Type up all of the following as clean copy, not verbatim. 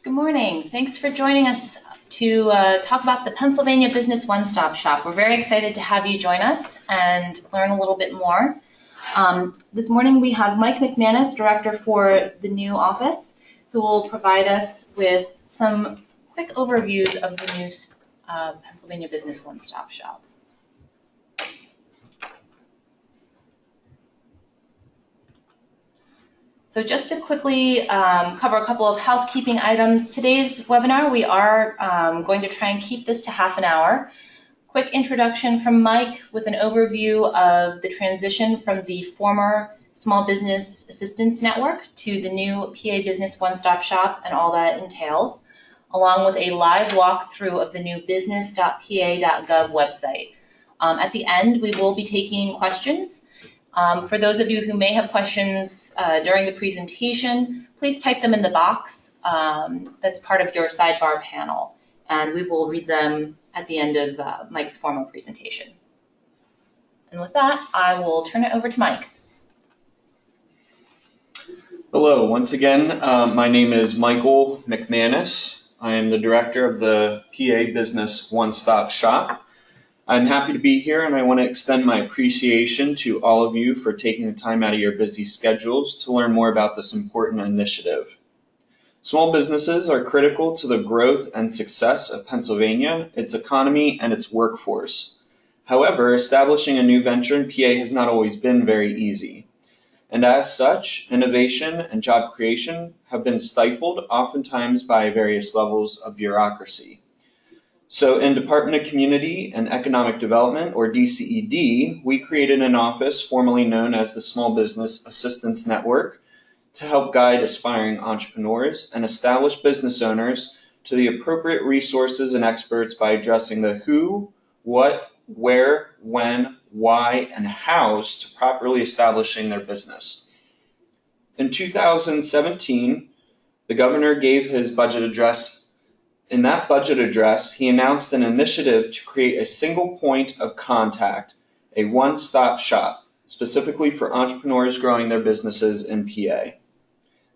Good morning. Thanks for joining us to talk about the Pennsylvania Business One-Stop Shop. We're very excited to have you join us and learn a little bit more. This morning we have Mike McManus, Director for the new office, who will provide us with some quick overviews of the new Pennsylvania Business One-Stop Shop. So just to quickly cover a couple of housekeeping items, today's webinar, we are going to try and keep this to half an hour. Quick introduction from Mike with an overview of the transition from the former Small Business Assistance Network to the new PA Business One-Stop Shop and all that entails, along with a live walkthrough of the new business.pa.gov website. At the end, we will be taking questions. For those of you who may have questions during the presentation, please type them in the box that's part of your sidebar panel, and we will read them at the end of Mike's formal presentation. And with that, I will turn it over to Mike. Hello, once again, my name is Michael McManus. I am the director of the PA Business One-Stop Shop. I'm happy to be here, and I want to extend my appreciation to all of you for taking the time out of your busy schedules to learn more about this important initiative. Small businesses are critical to the growth and success of Pennsylvania, its economy, and its workforce. However, establishing a new venture in PA has not always been very easy. And as such, innovation and job creation have been stifled, oftentimes by various levels of bureaucracy. So in Department of Community and Economic Development, or DCED, we created an office formerly known as the Small Business Assistance Network to help guide aspiring entrepreneurs and established business owners to the appropriate resources and experts by addressing the who, what, where, when, why, and hows to properly establishing their business. In 2017, the governor gave his budget address. In that budget address, he announced an initiative to create a single point of contact, a one-stop shop, specifically for entrepreneurs growing their businesses in PA.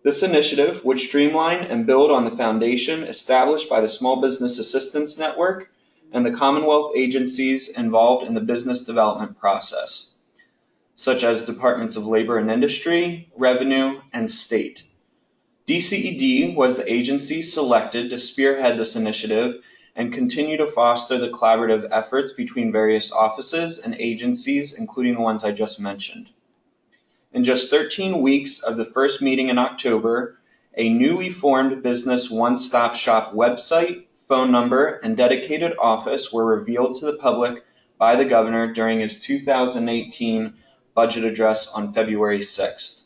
This initiative would streamline and build on the foundation established by the Small Business Assistance Network and the Commonwealth agencies involved in the business development process, such as Departments of Labor and Industry, Revenue, and State. DCED was the agency selected to spearhead this initiative and continue to foster the collaborative efforts between various offices and agencies, including the ones I just mentioned. In just 13 weeks of the first meeting in October, a newly formed Business One-Stop Shop website, phone number, and dedicated office were revealed to the public by the governor during his 2018 budget address on February 6th.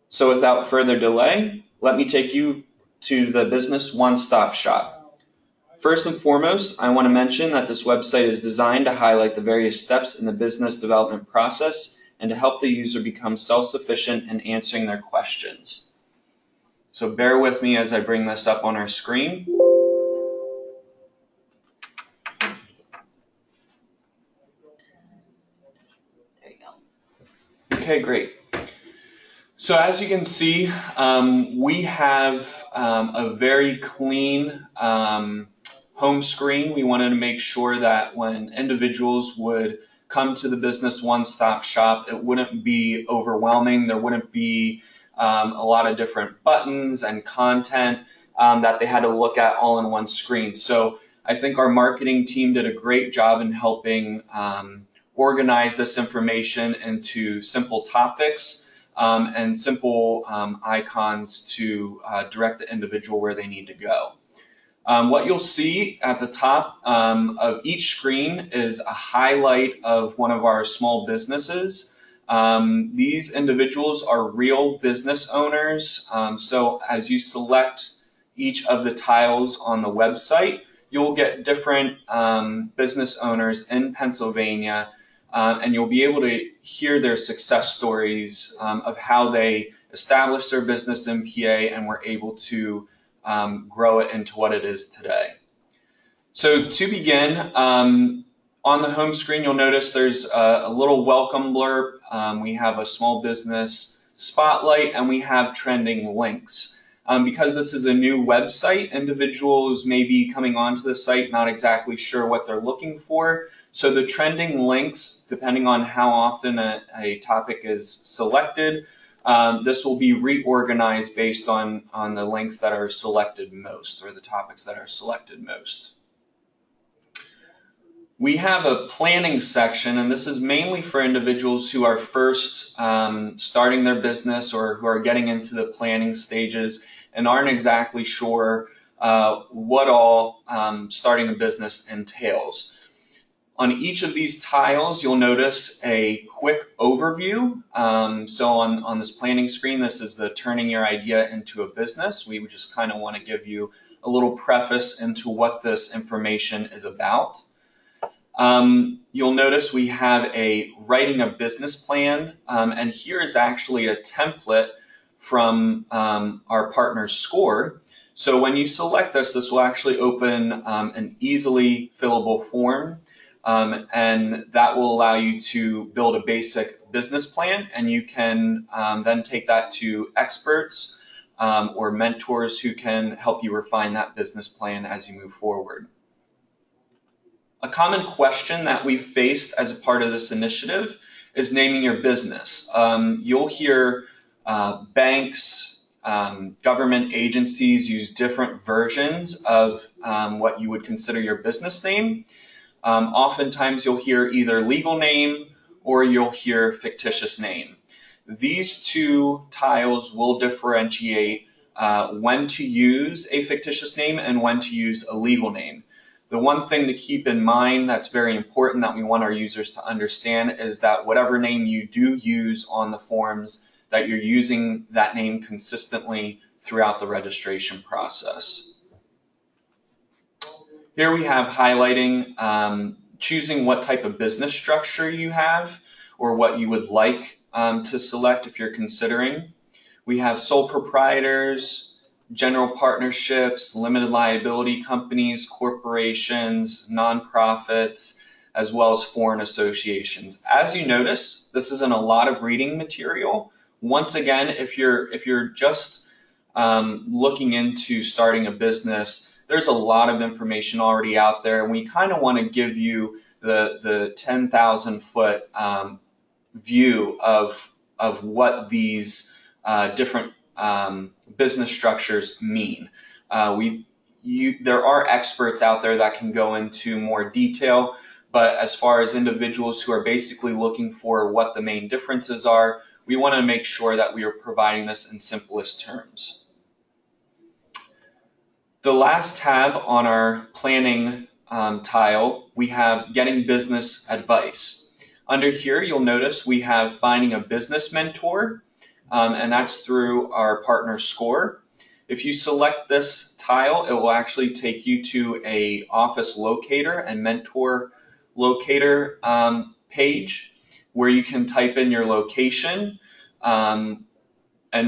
So without further delay, let me take you to the Business One-Stop Shop. First and foremost, I want to mention that this website is designed to highlight the various steps in the business development process and to help the user become self-sufficient in answering their questions. So bear with me as I bring this up on our screen. There you go. Okay, great. So as you can see, we have a very clean home screen. We wanted to make sure that when individuals would come to the Business One-Stop Shop, it wouldn't be overwhelming. There wouldn't be a lot of different buttons and content that they had to look at all in one screen. So I think our marketing team did a great job in helping organize this information into simple topics and simple icons to direct the individual where they need to go. What you'll see at the top of each screen is a highlight of one of our small businesses. These individuals are real business owners, so as you select each of the tiles on the website, you'll get different business owners in Pennsylvania, and you'll be able to hear their success stories of how they established their business in PA and were able to grow it into what it is today. So to begin, on the home screen, you'll notice there's a little welcome blurb. We have a small business spotlight, and we have trending links. Because this is a new website, individuals may be coming onto the site not exactly sure what they're looking for. So the trending links, depending on how often a topic is selected, this will be reorganized based on the links that are selected most, or the topics that are selected most. We have a planning section, and this is mainly for individuals who are first starting their business or who are getting into the planning stages and aren't exactly sure what all starting a business entails. On each of these tiles, you'll notice a quick overview. So on this planning screen, this is the turning your idea into a business. We would just kind of want to give you a little preface into what this information is about. You'll notice we have a writing a business plan, and here is actually a template from our partner's score. So when you select this, this will actually open an easily fillable form, and that will allow you to build a basic business plan, and you can then take that to experts or mentors who can help you refine that business plan as you move forward. A common question that we've faced as a part of this initiative is naming your business. You'll hear banks, government agencies use different versions of what you would consider your business name. Oftentimes you'll hear either legal name or you'll hear fictitious name. These two tiles will differentiate when to use a fictitious name and when to use a legal name. The one thing to keep in mind that's very important that we want our users to understand is that whatever name you do use on the forms, that you're using that name consistently throughout the registration process. Here we have highlighting choosing what type of business structure you have or what you would like to select if you're considering. We have sole proprietors, general partnerships, limited liability companies, corporations, nonprofits, as well as foreign associations. As you notice, this isn't a lot of reading material. Once again, if you're just looking into starting a business, there's a lot of information already out there, and we kind of want to give you the 10,000 foot view of what these different business structures mean. There are experts out there that can go into more detail, but as far as individuals who are basically looking for what the main differences are, we want to make sure that we are providing this in simplest terms. The last tab on our planning tile, we have getting business advice. Under here, you'll notice we have finding a business mentor, and that's through our partner score. If you select this tile, it will actually take you to a office locator and mentor locator page where you can type in your location and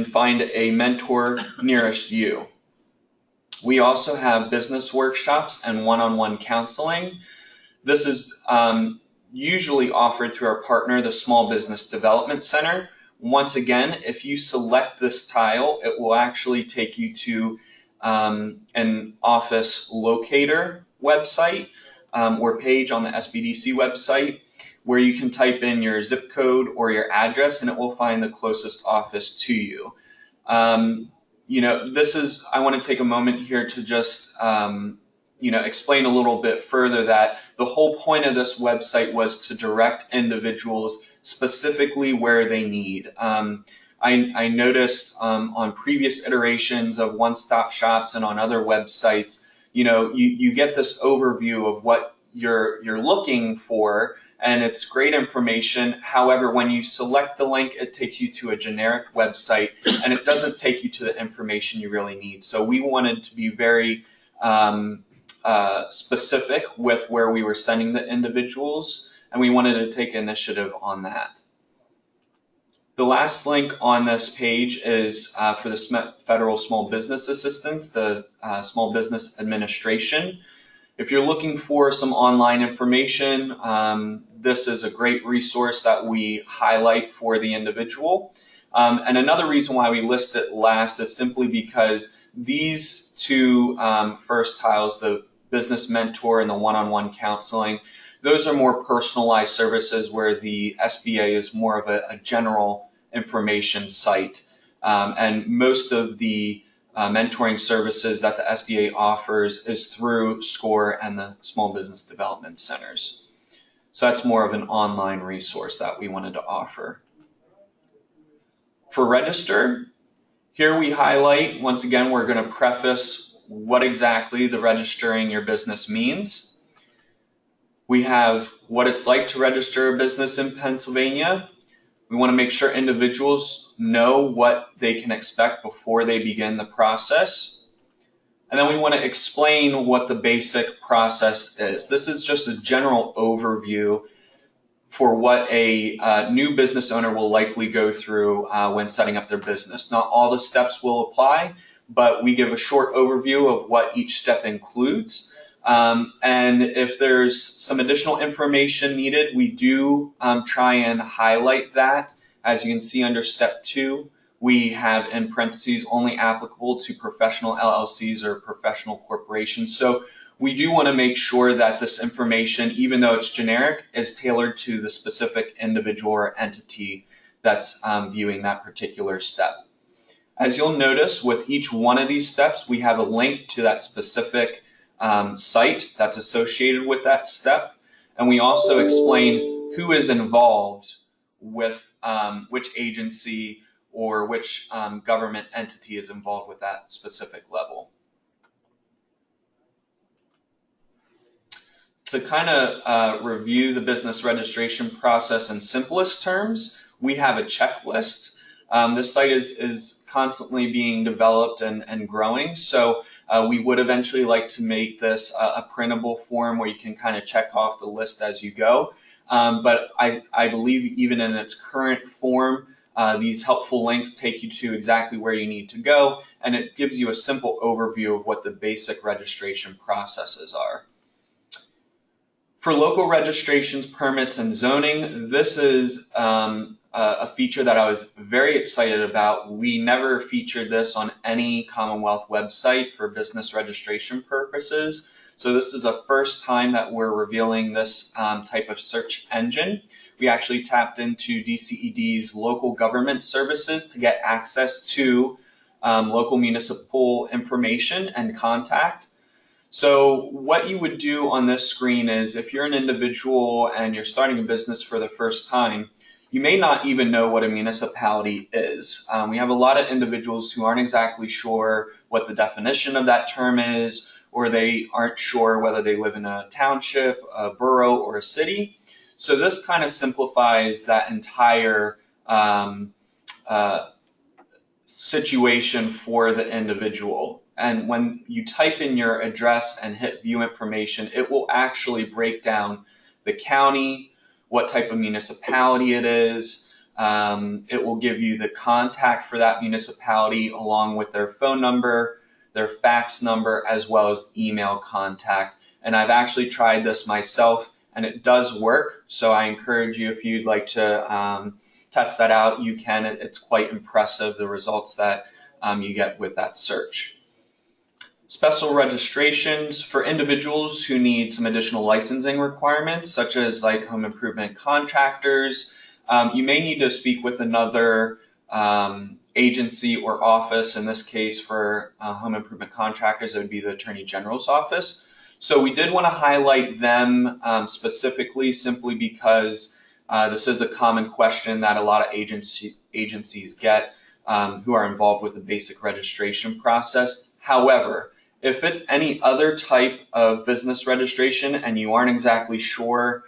find a mentor nearest you. We also have business workshops and one-on-one counseling. This is usually offered through our partner, the Small Business Development Center. Once again, if you select this tile, it will actually take you to an office locator website or page on the SBDC website where you can type in your zip code or your address and it will find the closest office to you. I want to take a moment here to just explain a little bit further that the whole point of this website was to direct individuals specifically where they need. I noticed on previous iterations of one-stop shops and on other websites, you get this overview of what you're looking for, and it's great information. However, when you select the link, it takes you to a generic website, and it doesn't take you to the information you really need. So we wanted to be very specific with where we were sending the individuals, and we wanted to take initiative on that. The last link on this page is for the Federal Small Business Assistance, the Small Business Administration. If you're looking for some online information, this is a great resource that we highlight for the individual. And another reason why we list it last is simply because these two first tiles, the business mentor and the one-on-one counseling, those are more personalized services where the SBA is more of a general information site. And most of the mentoring services that the SBA offers is through SCORE and the Small Business Development Centers. So that's more of an online resource that we wanted to offer. For register, here we highlight, once again, we're going to preface what exactly the registering your business means. We have what it's like to register a business in Pennsylvania. We want to make sure individuals know what they can expect before they begin the process. And then we want to explain what the basic process is. This is just a general overview for what a new business owner will likely go through when setting up their business. Not all the steps will apply, but we give a short overview of what each step includes. And if there's some additional information needed, we do try and highlight that. As you can see under step 2, we have in parentheses only applicable to professional LLCs or professional corporations. So we do want to make sure that this information, even though it's generic, is tailored to the specific individual or entity that's viewing that particular step. As you'll notice, with each one of these steps, we have a link to that specific site that's associated with that step. And we also explain who is involved with which agency or which government entity is involved with that specific level. To kind of review the business registration process in simplest terms, we have a checklist. This site is constantly being developed and growing, so we would eventually like to make this a printable form where you can kind of check off the list as you go. But I believe even in its current form, these helpful links take you to exactly where you need to go, and it gives you a simple overview of what the basic registration processes are. For local registrations, permits, and zoning, this is a feature that I was very excited about. We never featured this on any Commonwealth website for business registration purposes. So this is a first time that we're revealing this type of search engine. We actually tapped into DCED's local government services to get access to local municipal information and contact. So what you would do on this screen is, if you're an individual and you're starting a business for the first time, you may not even know what a municipality is. We have a lot of individuals who aren't exactly sure what the definition of that term is, or they aren't sure whether they live in a township, a borough, or a city. So this kind of simplifies that entire situation for the individual. And when you type in your address and hit view information, it will actually break down the county, what type of municipality it is. It will give you the contact for that municipality along with their phone number, their fax number, as well as email contact. And I've actually tried this myself, and it does work. So I encourage you, if you'd like to test that out, you can. It's quite impressive, the results that you get with that search. Special registrations for individuals who need some additional licensing requirements, such as like home improvement contractors. You may need to speak with another agency or office. In this case, for home improvement contractors, it would be the Attorney General's office. So we did want to highlight them specifically, simply because this is a common question that a lot of agencies get who are involved with the basic registration process. However, if it's any other type of business registration and you aren't exactly sure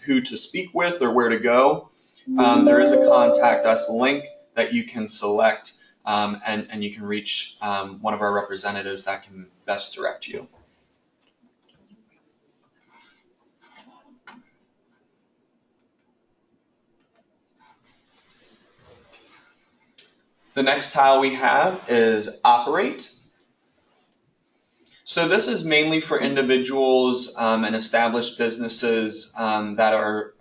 who to speak with or where to go, there is a contact us link that you can select, and you can reach one of our representatives that can best direct you. The next tile we have is Operate. So this is mainly for individuals and established businesses that are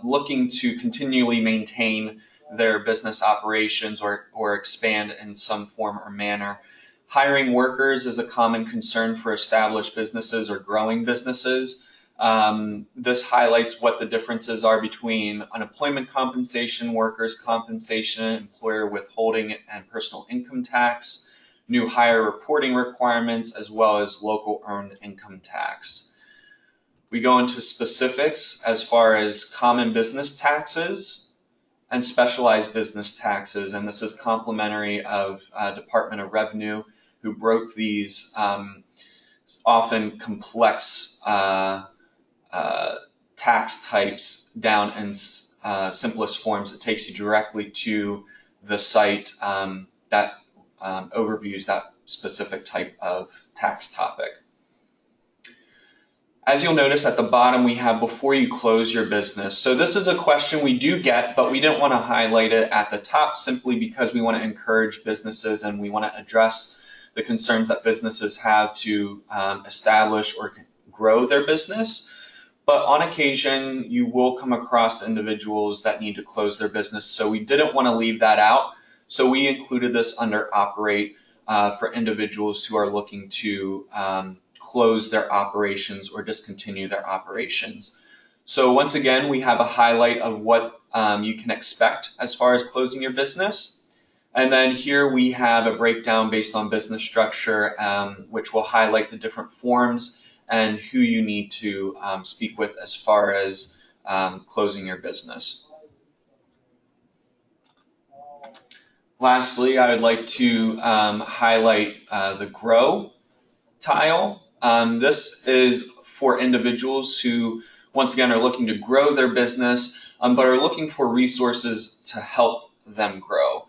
looking to continually maintain their business operations or expand in some form or manner. Hiring workers is a common concern for established businesses or growing businesses. This highlights what the differences are between unemployment compensation, workers' compensation, employer withholding and personal income tax, new hire reporting requirements, as well as local earned income tax. We go into specifics as far as common business taxes and specialized business taxes, and this is complementary of Department of Revenue, who broke these often complex tax types down in simplest forms. It takes you directly to the site that overviews that specific type of tax topic. As you'll notice at the bottom, we have before you close your business. So this is a question we do get, but we didn't want to highlight it at the top simply because we want to encourage businesses and we want to address the concerns that businesses have to establish or grow their business. But on occasion, you will come across individuals that need to close their business. So we didn't want to leave that out. So we included this under operate for individuals who are looking to close their operations or discontinue their operations. So once again, we have a highlight of what you can expect as far as closing your business. And then here we have a breakdown based on business structure, which will highlight the different forms and who you need to speak with as far as closing your business. Lastly, I would like to highlight the grow tile. This is for individuals who, once again, are looking to grow their business, but are looking for resources to help them grow.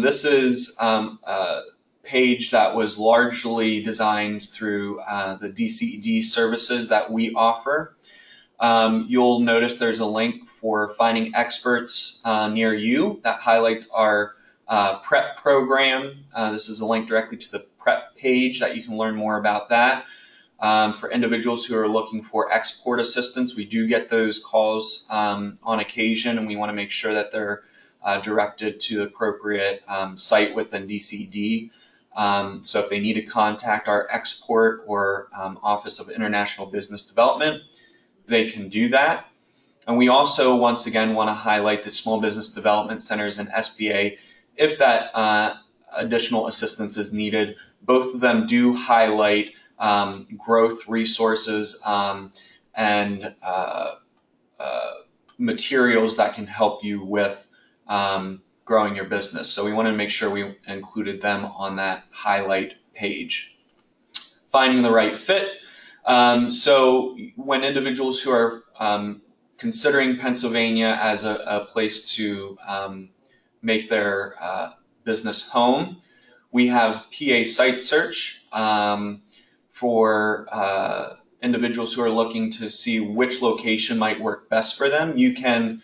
This is a page that was largely designed through the DCED services that we offer. You'll notice there's a link for finding experts near you that highlights our PrEP program. This is a link directly to the PrEP page that you can learn more about that. For individuals who are looking for export assistance, we do get those calls on occasion, and we want to make sure that they're directed to the appropriate site within DCED. So if they need to contact our export or Office of International Business Development, they can do that. And we also, once again, want to highlight the Small Business Development Centers and SBA if that additional assistance is needed. Both of them do highlight growth resources and materials that can help you with growing your business. So we want to make sure we included them on that highlight page. Finding the right fit. So when individuals who are considering Pennsylvania as a place to make their business home, we have PA Site Search for individuals who are looking to see which location might work best for them. You can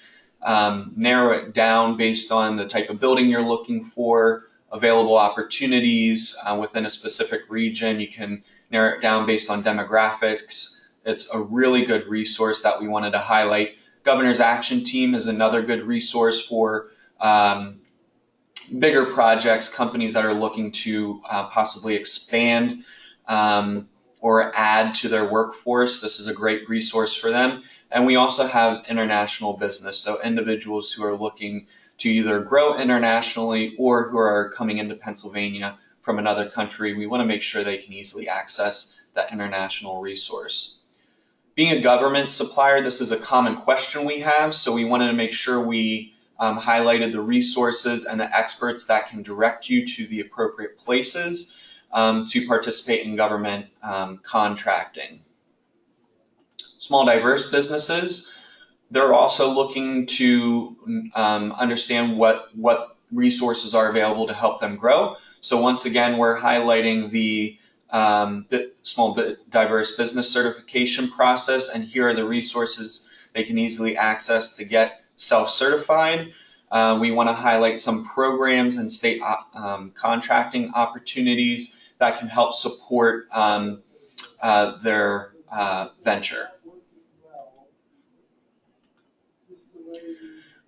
narrow it down based on the type of building you're looking for, available opportunities within a specific region. You can narrow it down based on demographics. It's a really good resource that we wanted to highlight. Governor's Action Team is another good resource for bigger projects, companies that are looking to possibly expand or add to their workforce. This is a great resource for them. And we also have international business, so individuals who are looking to either grow internationally or who are coming into Pennsylvania from another country. We want to make sure they can easily access that international resource. Being a government supplier, this is a common question we have, so we wanted to make sure we highlighted the resources and the experts that can direct you to the appropriate places to participate in government contracting. Small diverse businesses, they're also looking to understand what resources are available to help them grow. So once again, we're highlighting the Small Diverse Business Certification process, and here are the resources they can easily access to get self-certified. We want to highlight some programs and state contracting opportunities that can help support their venture.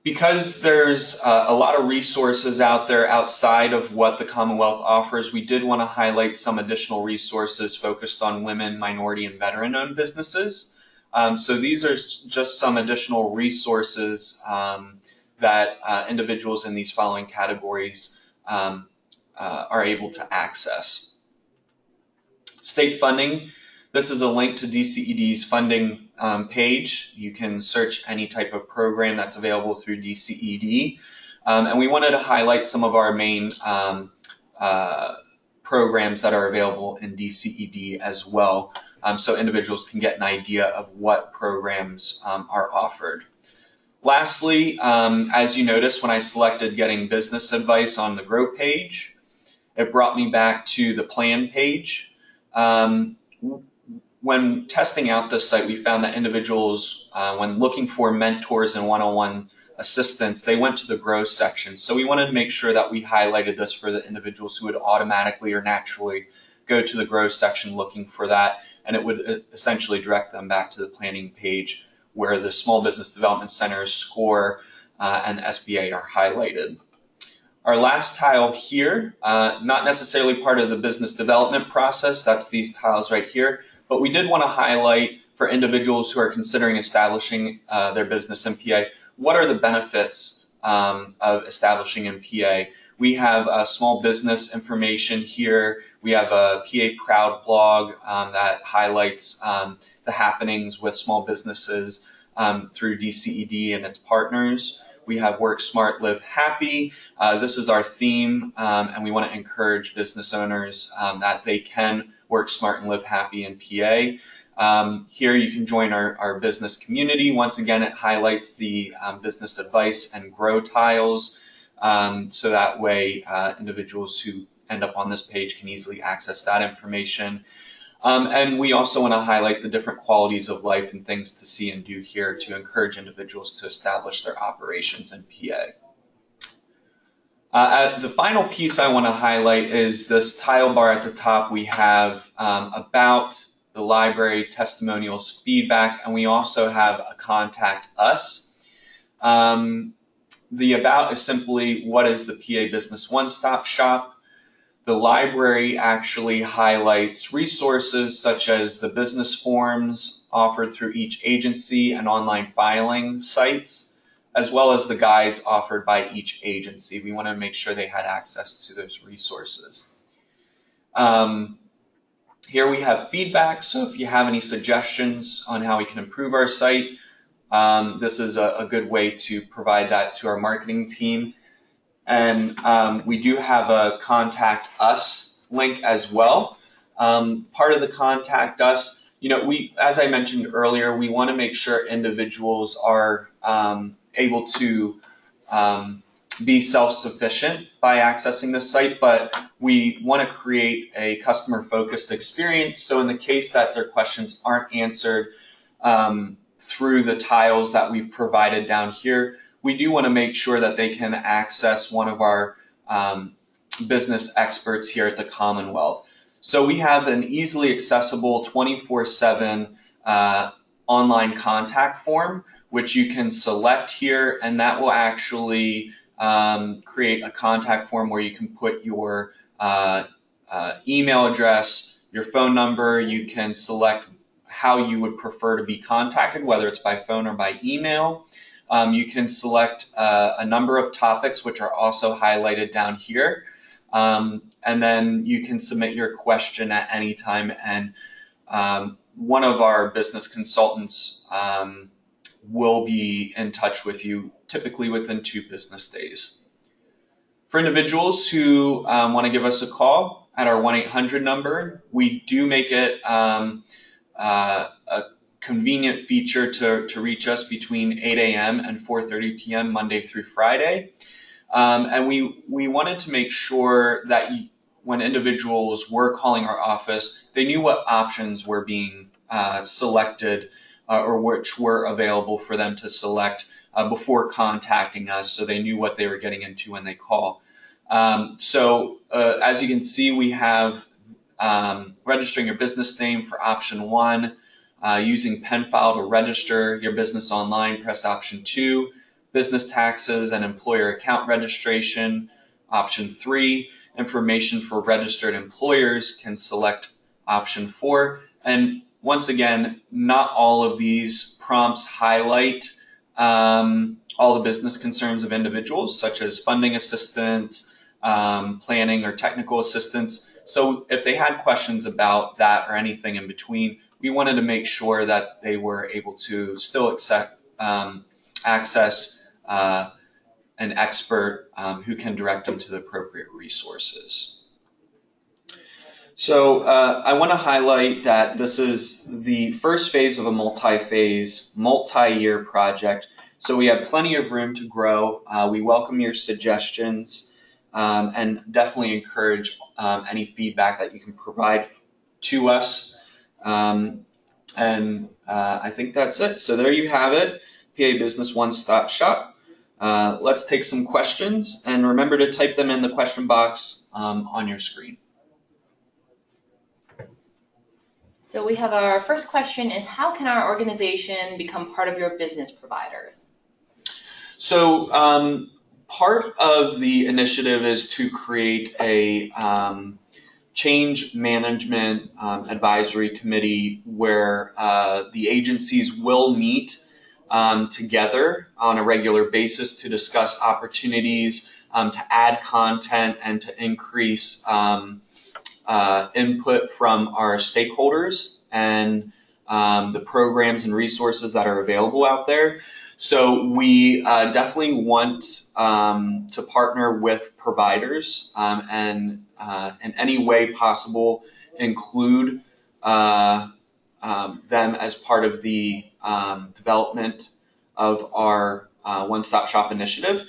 Because there's a lot of resources out there outside of what the Commonwealth offers, we did want to highlight some additional resources focused on women, minority, and veteran-owned businesses. So these are just some additional resources that individuals in these following categories are able to access. State funding. This is a link to DCED's funding page. You can search any type of program that's available through DCED. And we wanted to highlight some of our main programs that are available in DCED as well, so individuals can get an idea of what programs are offered. Lastly, as you notice, when I selected getting business advice on the Grow page, it brought me back to the plan page. When testing out this site, we found that individuals, when looking for mentors and one-on-one assistance, they went to the Grow section. So we wanted to make sure that we highlighted this for the individuals who would automatically or naturally go to the Grow section looking for that, and it would essentially direct them back to the planning page where the Small Business Development Center's SCORE and SBA are highlighted. Our last tile here, not necessarily part of the business development process, that's these tiles right here, but we did want to highlight for individuals who are considering establishing their business in PA, what are the benefits of establishing in PA? We have small business information here. We have a PA Proud blog that highlights the happenings with small businesses through DCED and its partners. We have Work Smart, Live Happy. This is our theme, and we want to encourage business owners that they can work smart and live happy in PA. Here you can join our business community. Once again, it highlights the business advice and Grow tiles, so that way individuals who end up on this page can easily access that information. And we also want to highlight the different qualities of life and things to see and do here to encourage individuals to establish their operations in PA. The final piece I want to highlight is this tile bar at the top. We have about the library, testimonials, feedback, and we also have a contact us. The about is simply what is the PA Business One-Stop Shop. The library actually highlights resources such as the business forms offered through each agency and online filing sites, as well as the guides offered by each agency. We want to make sure they had access to those resources. Here we have feedback, so if you have any suggestions on how we can improve our site, this is a good way to provide that to our marketing team. And we do have a contact us link as well. Part of the contact us, as I mentioned earlier, we want to make sure individuals are able to be self-sufficient by accessing the site, but we want to create a customer-focused experience. So in the case that their questions aren't answered through the tiles that we've provided down here, we do want to make sure that they can access one of our business experts here at the Commonwealth. So we have an easily accessible 24/7 online contact form, which you can select here, and that will actually create a contact form where you can put your email address, your phone number. You can select how you would prefer to be contacted, whether it's by phone or by email. You can select a number of topics, which are also highlighted down here. And then you can submit your question at any time, and one of our business consultants will be in touch with you, typically within 2 business days. For individuals who want to give us a call at our 1-800 number, we do make it a convenient feature to reach us between 8 a.m. and 4:30 p.m. Monday through Friday. And we wanted to make sure that when individuals were calling our office, they knew what options were being selected or which were available for them to select before contacting us, so they knew what they were getting into when they call. So as you can see, we have registering your business name for option 1, using pen file to register your business online, press option 2, business taxes and employer account registration. Option 3, information for registered employers, can select option 4. And once again, not all of these prompts highlight all the business concerns of individuals, such as funding assistance, planning or technical assistance. So if they had questions about that or anything in between, we wanted to make sure that they were able to still access an expert who can direct them to the appropriate resources. So I want to highlight that this is the first phase of a multi-phase, multi-year project. So we have plenty of room to grow. We welcome your suggestions and definitely encourage any feedback that you can provide to us. I think that's it. So there you have it, PA Business One-Stop Shop. Let's take some questions, and remember to type them in the question box on your screen. So we have our first question is, how can our organization become part of your business providers? So part of the initiative is to create a change management advisory committee where the agencies will meet together on a regular basis to discuss opportunities to add content and to increase input from our stakeholders and the programs and resources that are available out there. So we definitely want to partner with providers and in any way possible include them as part of the development of our one-stop shop initiative.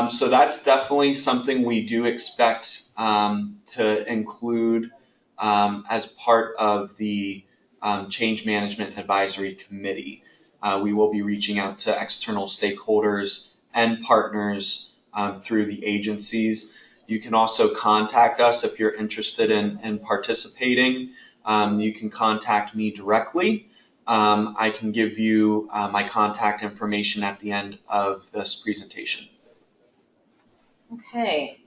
So that's definitely something we do expect to include as part of the Change Management Advisory Committee. We will be reaching out to external stakeholders and partners through the agencies. You can also contact us if you're interested in participating. You can contact me directly. I can give you my contact information at the end of this presentation. Okay,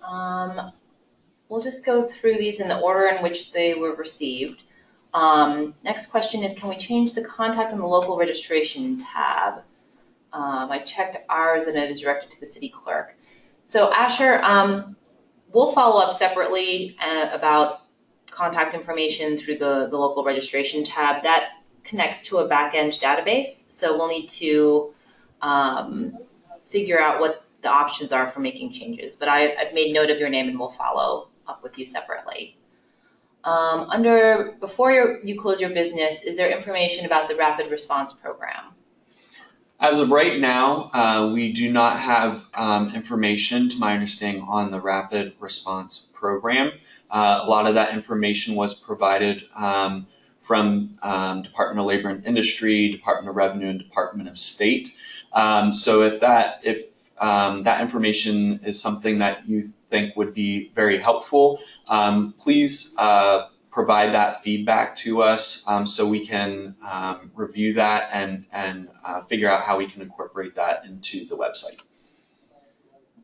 we'll just go through these in the order in which they were received. Next question is, can we change the contact on the local registration tab? I checked ours and it is directed to the city clerk. So Asher, we'll follow up separately about contact information through the local registration tab. That connects to a back-end database, so we'll need to figure out what the options are for making changes. But I've made note of your name and we'll follow up with you separately. Before you close your business, is there information about the Rapid Response Program? As of right now, we do not have information, to my understanding, on the Rapid Response Program. A lot of that information was provided from Department of Labor and Industry, Department of Revenue, and Department of State. So if that information is something that you think would be very helpful, please provide that feedback to us so we can review that and figure out how we can incorporate that into the website.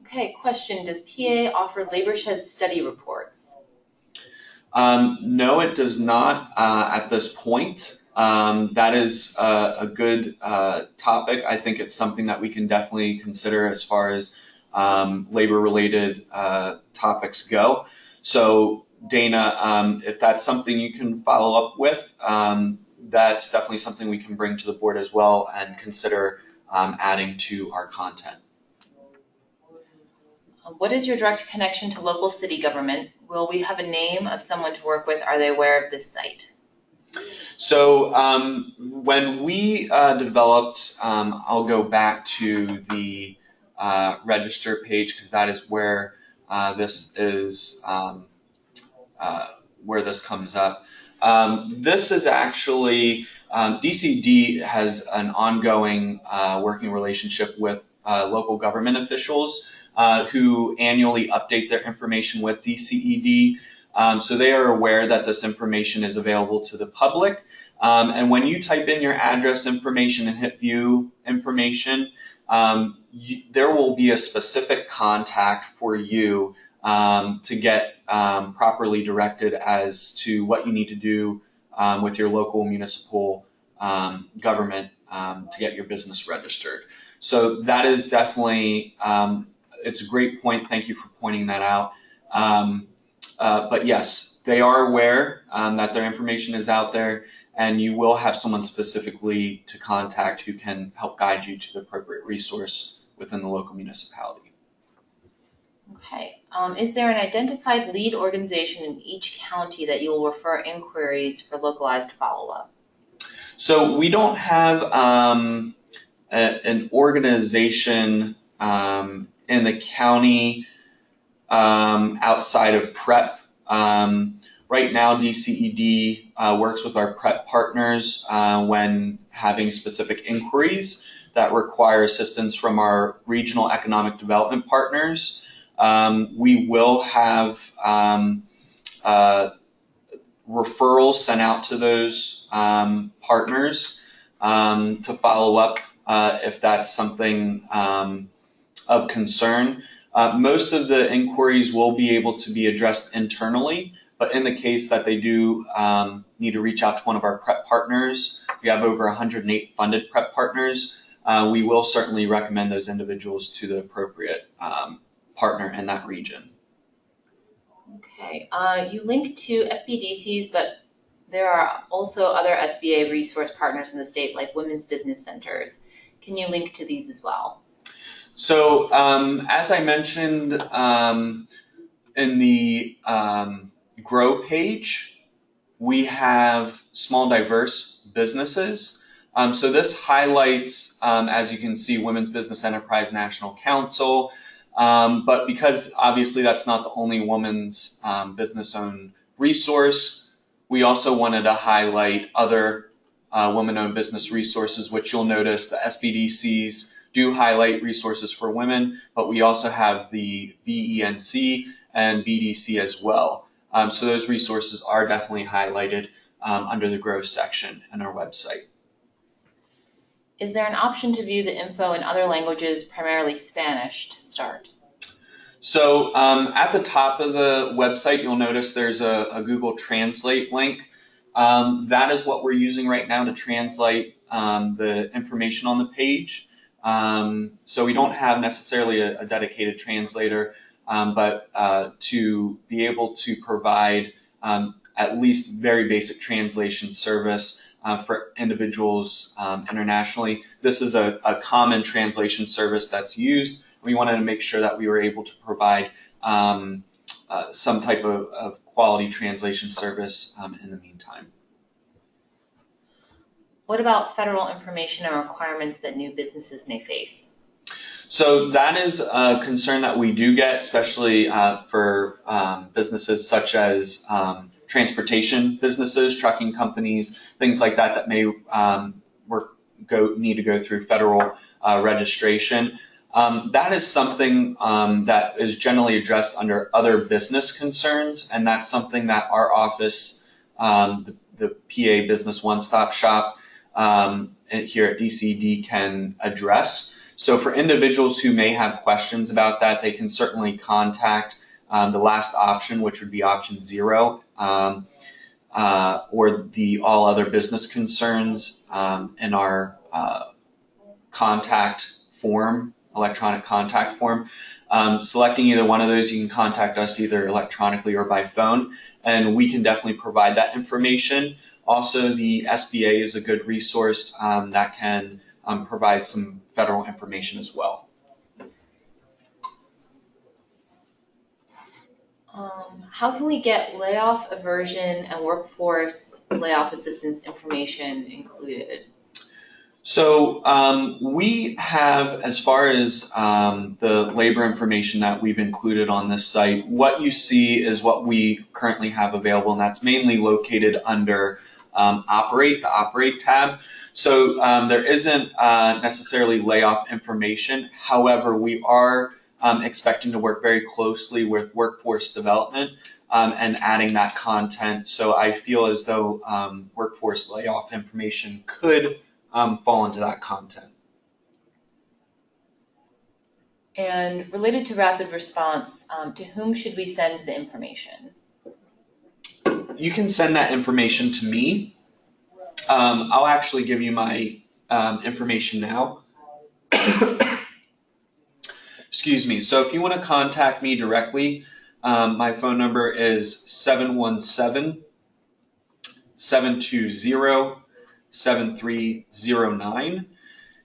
Okay, question, does PA offer labor shed study reports? No, it does not at this point. That is a good topic. I think it's something that we can definitely consider as far as labor-related topics go. So Dana, if that's something you can follow up with, that's definitely something we can bring to the board as well and consider adding to our content. What is your direct connection to local city government? Will we have a name of someone to work with? Are they aware of this site? So when we developed, I'll go back to the register page because that is where this comes up. This is actually, DCED has an ongoing working relationship with local government officials who annually update their information with DCED. So they are aware that this information is available to the public. And when you type in your address information and hit view information, there will be a specific contact for you to get properly directed as to what you need to do with your local municipal government to get your business registered. So that is definitely, it's a great point. Thank you for pointing that out. But yes, they are aware that their information is out there, and you will have someone specifically to contact who can help guide you to the appropriate resource within the local municipality. Okay. Is there an identified lead organization in each county that you'll refer inquiries for localized follow-up? So we don't have an organization in the county outside of PrEP. Right now, DCED works with our PrEP partners when having specific inquiries that require assistance from our regional economic development partners. We will have referrals sent out to those partners to follow up if that's something of concern. Most of the inquiries will be able to be addressed internally, but in the case that they do need to reach out to one of our PrEP partners, we have over 108 funded PrEP partners, we will certainly recommend those individuals to the appropriate partner in that region. Okay, you link to SBDCs, but there are also other SBA resource partners in the state, like women's business centers. Can you link to these as well? So as I mentioned in the Grow page, we have small diverse businesses. So this highlights, as you can see, Women's Business Enterprise National Council, but because obviously that's not the only women's business-owned resource, we also wanted to highlight other women-owned business resources, which you'll notice the SBDCs do highlight resources for women, but we also have the BENC and BDC as well. So those resources are definitely highlighted under the Grow section in our website. Is there an option to view the info in other languages, primarily Spanish, to start? So at the top of the website, you'll notice there's a Google Translate link. That is what we're using right now to translate the information on the page. So we don't have necessarily a dedicated translator, but to be able to provide at least very basic translation service for individuals internationally. This is a common translation service that's used. We wanted to make sure that we were able to provide some type of quality translation service in the meantime. What about federal information and requirements that new businesses may face? So that is a concern that we do get, especially for businesses such as transportation businesses, trucking companies, things like that that may need to go through federal registration. That is something that is generally addressed under other business concerns, and that's something that our office, the PA Business One-Stop Shop here at DCED can address. So for individuals who may have questions about that, they can certainly contact the last option, which would be option 0, or the all other business concerns in our contact form, electronic contact form. Selecting either one of those, you can contact us either electronically or by phone, and we can definitely provide that information. Also, the SBA is a good resource that can provide some federal information as well. How can we get layoff aversion and workforce layoff assistance information included? So we have, as far as the labor information that we've included on this site, what you see is what we currently have available, and that's mainly located under Operate, the Operate tab. So there isn't necessarily layoff information. However, we are expecting to work very closely with workforce development and adding that content. So I feel as though workforce layoff information could fall into that content. And related to rapid response, to whom should we send the information? You can send that information to me. I'll actually give you my information now. Excuse me. So if you want to contact me directly, my phone number is 717-720-7309.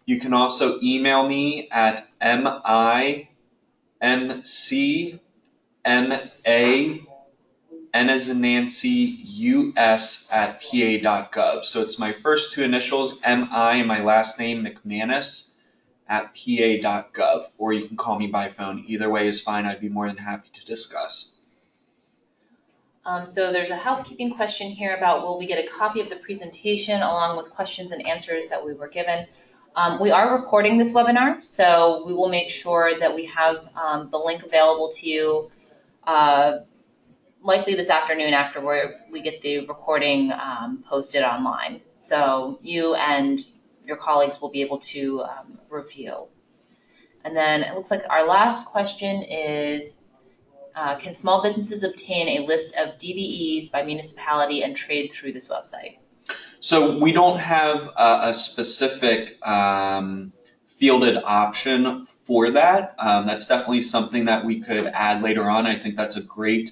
You can also email me at mimcma@pa.gov. So it's my first two initials, MI, and my last name, McManus, at pa.gov. Or you can call me by phone. Either way is fine. I'd be more than happy to discuss. So there's a housekeeping question here about will we get a copy of the presentation along with questions and answers that we were given. We are recording this webinar, so we will make sure that we have the link available to you likely this afternoon after we get the recording posted online. So you and your colleagues will be able to review. And then it looks like our last question is, can small businesses obtain a list of DBEs by municipality and trade through this website? So we don't have a specific fielded option for that. That's definitely something that we could add later on. I think that's a great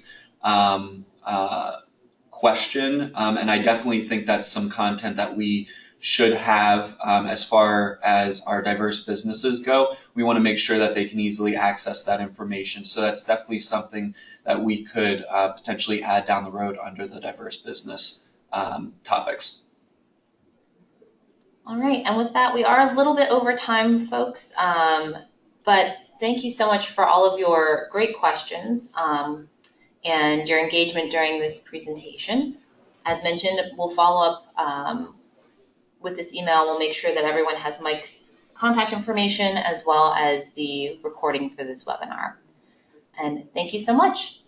question, and I definitely think that's some content that we should have as far as our diverse businesses go. We want to make sure that they can easily access that information. So that's definitely something that we could potentially add down the road under the diverse business topics. All right, and with that, we are a little bit over time, folks, but thank you so much for all of your great questions and your engagement during this presentation. As mentioned, we'll follow up with this email. We'll make sure that everyone has Mike's contact information as well as the recording for this webinar. And thank you so much.